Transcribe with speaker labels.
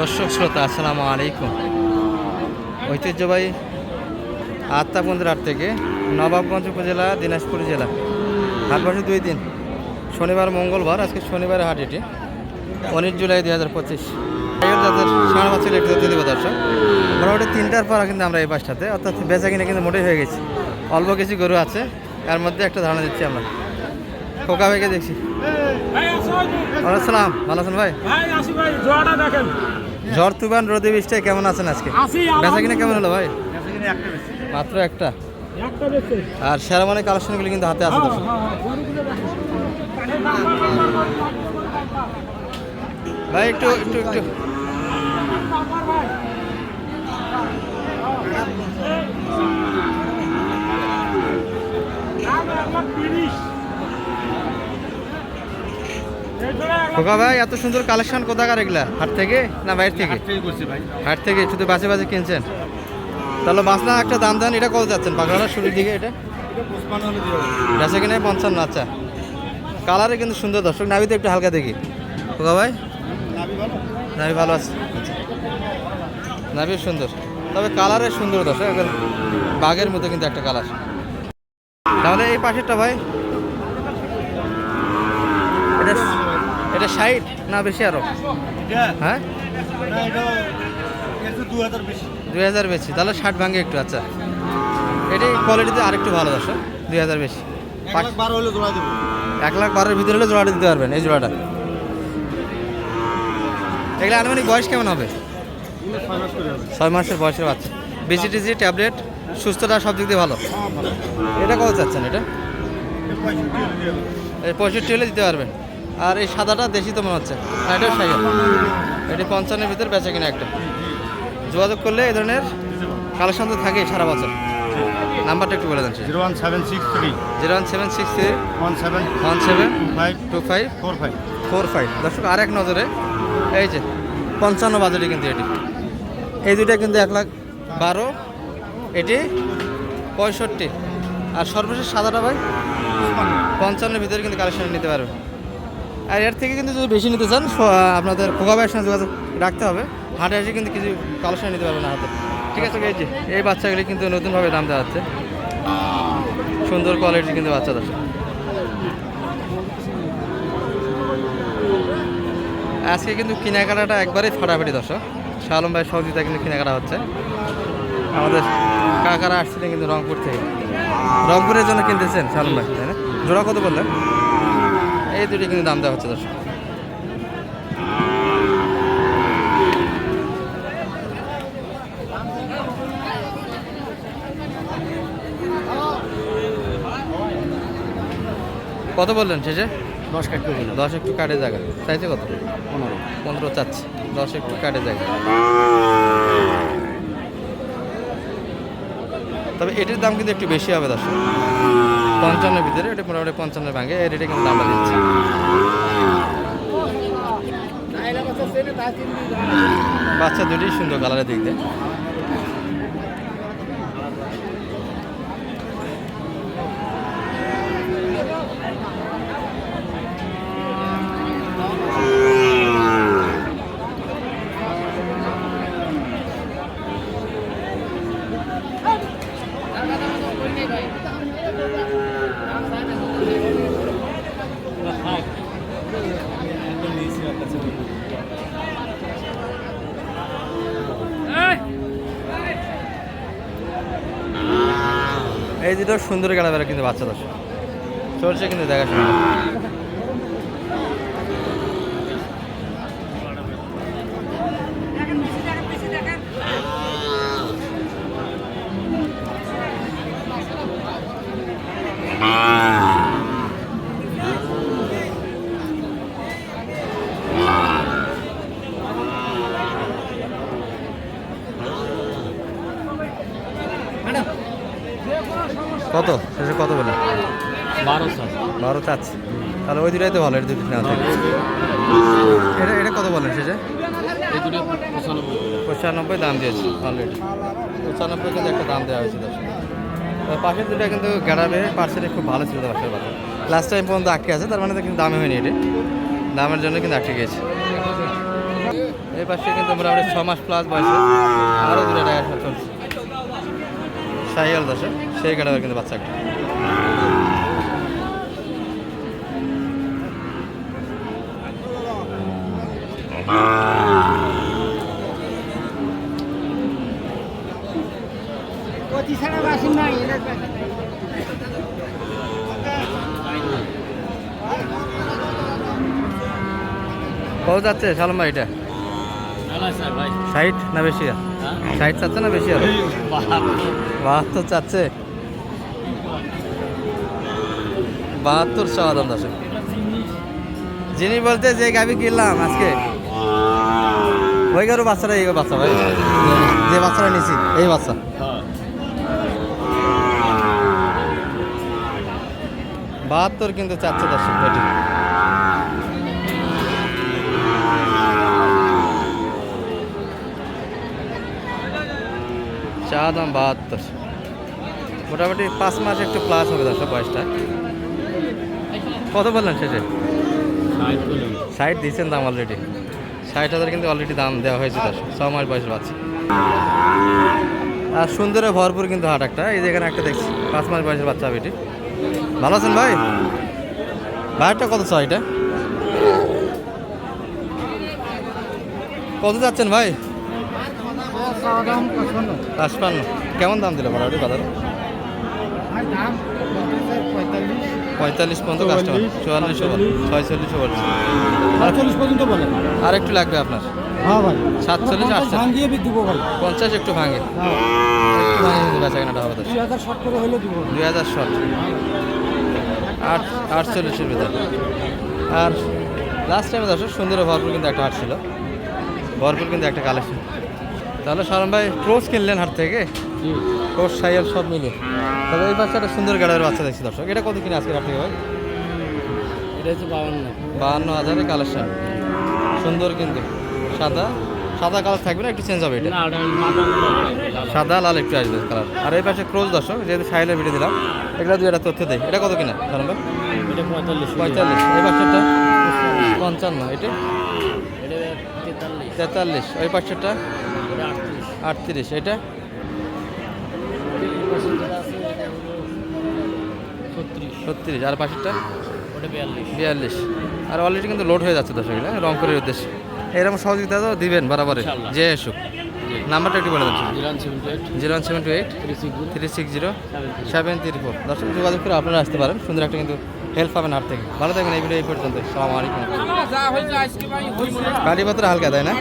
Speaker 1: দর্শক শ্রোতা আসসালামু আলাইকুম। ঐতিহ্যবাহী আত্মাবন্দের হাট থেকে নবাবগঞ্জ উপজেলা দিনাজপুর জেলা হাট বসে 2 দিন, শনিবার মঙ্গলবার। আজকে শনিবারের হাট, এটি 19 জুলাই 2025। যাদের সারা বছর একটু দিতে দেবো দর্শক, মোটামুটি 3টার পর কিন্তু আমরা এই পাশটাতে, অর্থাৎ বেচা কিনে কিন্তু মোটেই হয়ে গেছি। অল্প কিছু গরু আছে, এর মধ্যে একটা ধারণা দিচ্ছি আমরা। খোকা ভাইকে দেখছি। আসসালাম, ভালো আছেন ভাই? ঝড় তুফান রোদে বৃষ্টিতে কেমন আছেন আজকে? বেচা কিনা কেমন হলো ভাই? মাত্র একটা। আর সেরা মানে কালেকশনগুলি কিন্তু হাতে আছে দর্শক। ভাই একটু একটু একটু খোকা ভাই, এত সুন্দর কালেকশন কোথাকার এগুলা? হাট থেকে না বাইরে থেকে? হাট থেকে। শুধু বাজে বাজে কিনছেন? তাহলে বাসনা একটা দাম দেন। এটা কত যাচ্ছেন পাকড়াটা শুরুর দিকে? এটা বেচা কিনে 55। আচ্ছা, কালারে কিন্তু সুন্দর দর্শক। নাভিতে একটু হালকা দেখি খোকা ভাই। নাভি ভালো আছে, নাভি সুন্দর, তবে কালারে সুন্দর দর্শক, একদম বাঘের মতো কিন্তু একটা কালার। তাহলে এই পাশেরটা ভাই, এটা এটা 60 না বেশি আরো? হ্যাঁ 2000 বেশি, তাহলে 60 ভাঙে একটু। আচ্ছা, এটি কোয়ালিটিতে আরেকটু ভালো দর্শক, 2000 বেশি। 1,12,000 ভিতরে হলে জোড়াটা দিতে পারবেন। এই জোড়াটা এগুলো আনুমানিক বয়স কেমন হবে? 6 মাসের বয়সের বাচ্চা। বিসিটিজি ট্যাবলেট, সুস্থতা সব দিক দিয়ে ভালো। এটা কত চাচ্ছেন? এটা 65 হলে দিতে পারবেন। আর এই সাদাটা দেশি তো মনে হচ্ছে, না এটাও 60? এটি 55-এর ভিতরে বেচা কিনা একটা। যোগাযোগ করলে এই ধরনের কালেকশন তো থাকেই সারা বছর। নাম্বারটা একটু বলে দেন। 01763 172545 দর্শক। আর এক নজরে এই যে 55 বাজেটে কিন্তু এটি, এই দুইটা কিন্তু 1,12,000, এটি 65। আর সর্বশেষ সাদাটা ভাই 55-এর ভিতরে কিন্তু কালেকশন নিতে পারবে। আর এর থেকে কিন্তু যদি বেশি নিতে চান, আপনাদের খোকা ভাইয়ের সঙ্গে যোগাযোগ রাখতে হবে। হাটে এসে কিন্তু কিছু কালেকশন নিতে পারবেন না হাতে। ঠিক আছে, এই যে এই বাচ্চাগুলি কিন্তু নতুনভাবে দাম দেওয়া হচ্ছে, সুন্দর কোয়ালিটির কিন্তু বাচ্চা দর্শক। আজকে কিন্তু কেনাকাটাটা একবারেই ফাটাফাটি দর্শক। শালম ভাই সহযোগিতা কিন্তু কেনাকাটা হচ্ছে। আমাদের কাকারা আসছিলেন কিন্তু রংপুর থেকে, রংপুরের জন্য কিনতেছেন শালম ভাই, তাই না? জোড়া কত বললেন? এই দুটি কিন্তু দাম দেওয়া হচ্ছে দর্শক। কত বললেন শেষে? 10 একটু কাটে জায়গা চাইছে কত? 15 চাচ্ছে। 10 একটু কাটে জায়গা। তবে এটির দাম কিন্তু একটু বেশি হবে দর্শক, 55-এর ভিতরে। এটা মোটামুটি 55 ভাঙে, এই রেটে কিন্তু দামটা দিচ্ছে। বাচ্চা দুটি সুন্দর কালারের দিক দিয়ে। এই দুটো সুন্দর কালারের কিন্তু বাচ্চা দর্শক, চলছে কিন্তু দেখাশোনা। কত শেষে কত বলে? 12 চাচ্ছে। তাহলে ওই দুটাই তো ভালো, এটা দুটো নেওয়া থাকে। এটা কত বলেন শেষে? 95 দাম দিয়েছে অলরেডি। 95 কিন্তু একটা দাম দেওয়া হয়েছিল। পাশের দুটা কিন্তু গ্যারাবে পার্সেলে খুব ভালো ছিল বাসার বাজার। লাস্ট টাইম পর্যন্ত আটকে আছে, তার মানে তো কিন্তু দামে হয়নি। এটা দামের জন্য কিন্তু আটকে গেছে। এই পাশে কিন্তু মোটামুটি 6 মাস প্লাস বয়সে আরও দুটো টাকা চলছে সাইয়াল দর্শক সেই কাটাবার কিন্তু বাচ্চা একটা কত যাচ্ছে সালম ভাই এটা 60 না বেশি 60 চাচ্ছে না বেশি আর 72 চাচ্ছে 72 চাওয়া দাম দর্শক যিনি বলতে যে গাভি কিনলাম আজকে ওই গারো বাচ্চারা এই বাচ্চা ভাই যে বাচ্চারা নিছি এই বাচ্চা বাহাত্তর কিন্তু চাচ্ছে দর্শক এটি চা দাম 72 মোটামুটি 5 মাস একটু প্লাস হবে দর্শক বয়সটা কত বললেন শেষে 60 দিয়েছেন দাম অলরেডি 60,000 কিন্তু অলরেডি দাম দেওয়া হয়েছে দর্শক 6 মাস বয়সের বাচ্চা আর সুন্দরে ভরপুর কিন্তু হাট একটা এই যে এখানে একটা দেখছি 5 মাস বয়সের বাচ্চা বেটি ভালো আছেন ভাই ভাইটা কত চাই এটা কত যাচ্ছেন ভাই 55 কেমন দাম দিল মোটামুটি বাজারে 45 পর্যন্ত কাস্টমার 44 বল 46 বলছে
Speaker 2: 48 পর্যন্ত বলে
Speaker 1: আর একটু লাগবে আপনার
Speaker 2: হ্যাঁ ভাই
Speaker 1: 47
Speaker 2: ভাঙ দিয়ে দিব ভাই
Speaker 1: 50 একটু ভাঙে একটু ভাঙে কিন্তু বেচা কেনাটা হবে
Speaker 2: 2000 শর্ট করে হইলো দিব
Speaker 1: 2000 শর্ট 48 এর ভিতরে আর লাস্ট টাইমে দর্শক সুন্দর ভরপুর কিন্তু একটা হাট ছিল ভরপুর কিন্তু একটা কালেকশন তাহলে সালাম ভাই ক্রোস কিনলেন হাট থেকে ক্রোস সাইয়াল সব মিলে তবে এই বাচ্চাটা সুন্দর গাড়ির বাচ্চা দেখছি দর্শক এটা কত কিনে আজকে হাট থেকে ভাই
Speaker 2: এটা হচ্ছে
Speaker 1: 52,000 কালেকশন সুন্দর কিন্তু সাদা সাদা কালার থাকবে না একটু চেঞ্জ হবে এটা সাদা লাল একটু আসবে কালার আর এই পাশে ক্রোস দর্শক যেহেতু সাইলের ভিডিও দিলাম এগুলো দুই একটা তথ্য দেয় এটা কত কিনা সালাম ভাই
Speaker 2: এটা
Speaker 1: 45 এই বাচ্চাটা 55 এটা 43 ওই পাশেরটা 38 এটা 36 আর পাশেরটা 42 আর অলরেডি কিন্তু লোড হয়ে যাচ্ছে দর্শক এটা রংপুরের উদ্দেশ্যে এরকম সহযোগিতা তো দিবেন বরাবরে যে এসুক নাম্বারটা একটু বলে দেন 0178 360 734 দর্শক যোগাযোগ করে আপনারা আসতে পারেন সুন্দর একটা কিন্তু হেল্প পাবেন হাট থেকে ভালো থাকবেন এই ভিডিও এই পর্যন্ত আসসালামু আলাইকুম গাড়িপত্র হালকা তাই না